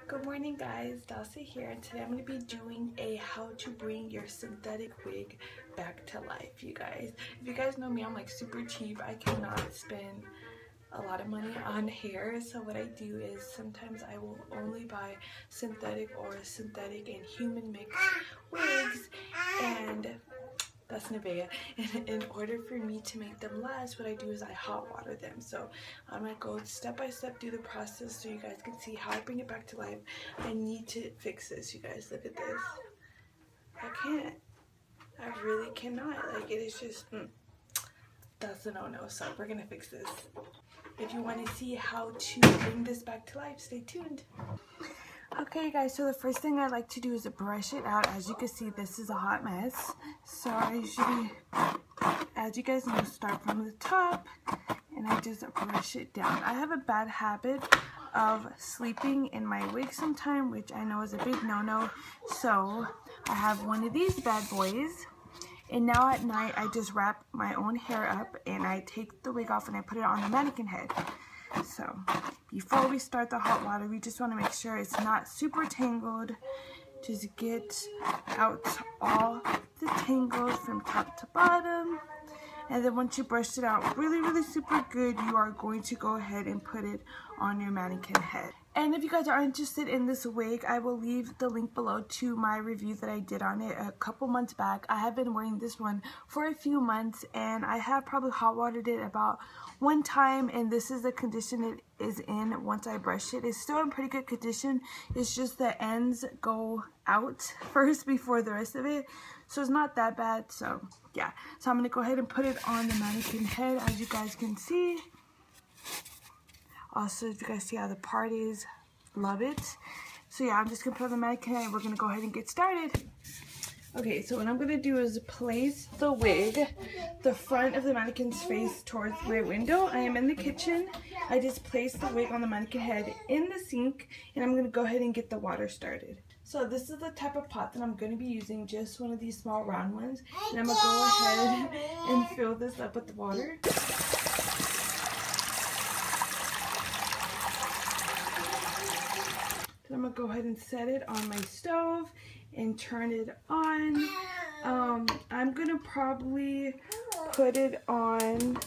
Good morning guys, Dulce here, and today I'm going to be doing a how to bring your synthetic wig back to life, you guys. If you guys know me, I'm like super cheap. I cannot spend a lot of money on hair, so what I do is sometimes I will only buy synthetic or synthetic and human mix wigs, and that's Nevea. And in order for me to make them last, what I do is I hot water them. So I'm gonna go step by step through the process so you guys can see how I bring it back to life. I need to fix this, you guys. Look at this. I can't. I really cannot. Like, it is just, that's a no-no. So we're gonna fix this. If you want to see how to bring this back to life, stay tuned. Okay guys, so the first thing I like to do is brush it out. As you can see, this is a hot mess. So I usually, as you guys know, start from the top and I just brush it down. I have a bad habit of sleeping in my wig sometime, which I know is a big no-no. So I have one of these bad boys. And now at night, I just wrap my own hair up and I take the wig off and I put it on the mannequin head. So before we start the hot water, we just want to make sure it's not super tangled. Just get out all the tangles from top to bottom. And then once you brush it out really super good, you are going to go ahead and put it on your mannequin head. And if you guys are interested in this wig, I will leave the link below to my review that I did on it a couple months back. I have been wearing this one for a few months and I have probably hot watered it about one time, and this is the condition it is in once I brush it. It's still in pretty good condition. It's just the ends go out first before the rest of it. So it's not that bad. So yeah, so I'm going to go ahead and put it on the mannequin head, as you guys can see. Also, if you guys see how the part is, love it. So yeah, I'm just going to put on the mannequin head and we're going to go ahead and get started. Okay, so what I'm going to do is place the wig, the front of the mannequin's face towards my window. I am in the kitchen. I just placed the wig on the mannequin head in the sink, and I'm going to go ahead and get the water started. So this is the type of pot that I'm going to be using, just one of these small round ones. And I'm going to go ahead and fill this up with the water. Then I'm going to go ahead and set it on my stove and turn it on. I'm going to probably put it on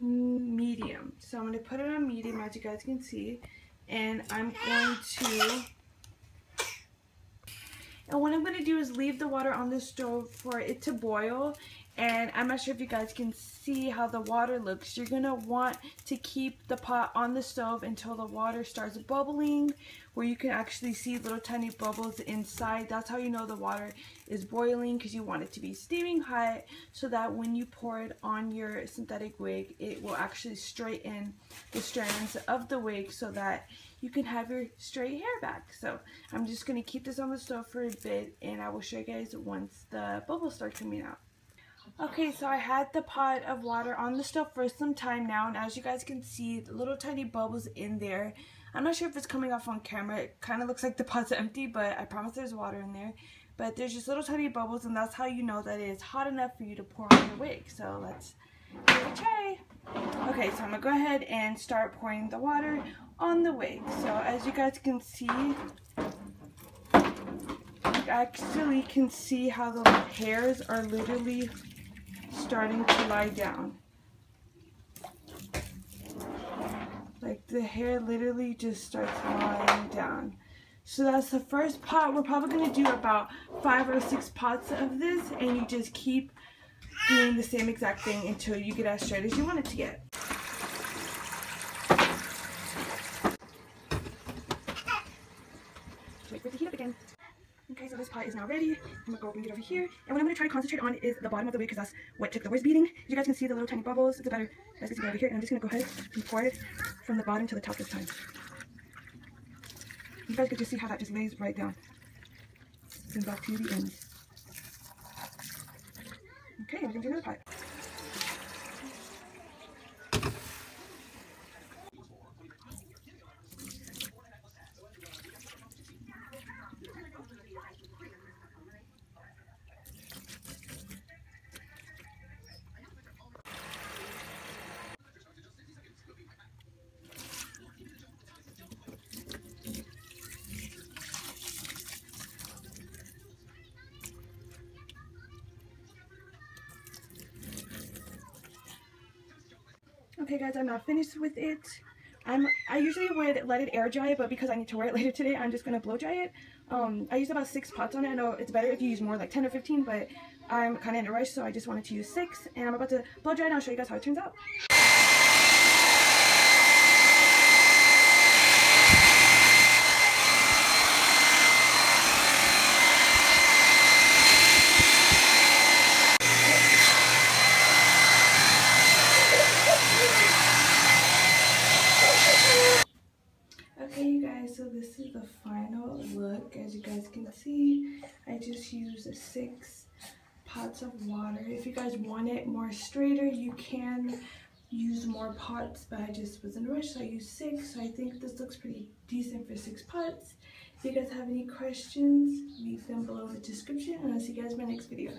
medium. So I'm going to put it on medium, as you guys can see. And what I'm going to do is leave the water on the stove for it to boil. And I'm not sure if you guys can see how the water looks. You're going to want to keep the pot on the stove until the water starts bubbling, where you can actually see little tiny bubbles inside. That's how you know the water is boiling, because you want it to be steaming hot so that when you pour it on your synthetic wig, it will actually straighten the strands of the wig so that you can have your straight hair back. So I'm just going to keep this on the stove for a bit, and I will show you guys once the bubbles start coming out. Okay, so I had the pot of water on the stove for some time now, and as you guys can see, the little tiny bubbles in there. I'm not sure if it's coming off on camera. It kind of looks like the pot's empty, but I promise there's water in there. But there's just little tiny bubbles, and that's how you know that it is hot enough for you to pour on your wig. So let's give it a try. Okay, so I'm going to go ahead and start pouring the water on the wig. So as you guys can see, you actually can see how the hairs are literally starting to lie down. Like, the hair literally just starts lying down. So that's the first pot. We're probably going to do about 5 or 6 pots of this, and you just keep doing the same exact thing until you get as straight as you want it to get. Wait for it to heat up again. Okay, so this pot is now ready. I'm going to go bring it over here. And what I'm going to try to concentrate on is the bottom of the wig, because that's what took the worst beating. You guys can see the little tiny bubbles. It's better. You guys can see it over here. And I'm just going to go ahead and pour it from the bottom to the top this time. You guys can just see how that just lays right down. And back to the end. Okay, we're going to do another pot. Okay guys, I'm not finished with it. I usually would let it air dry, but because I need to wear it later today, I'm just gonna blow dry it. I used about 6 pots on it. I know it's better if you use more, like 10 or 15, but I'm kind of in a rush, so I just wanted to use 6. And I'm about to blow dry it and I'll show you guys how it turns out. Okay you guys, so this is the final look. As you guys can see, I just used 6 pots of water. If you guys want it more straighter, you can use more pots, but I just was in a rush, so I used 6. So I think this looks pretty decent for 6 pots. If you guys have any questions, leave them below in the description, and I'll see you guys in my next video.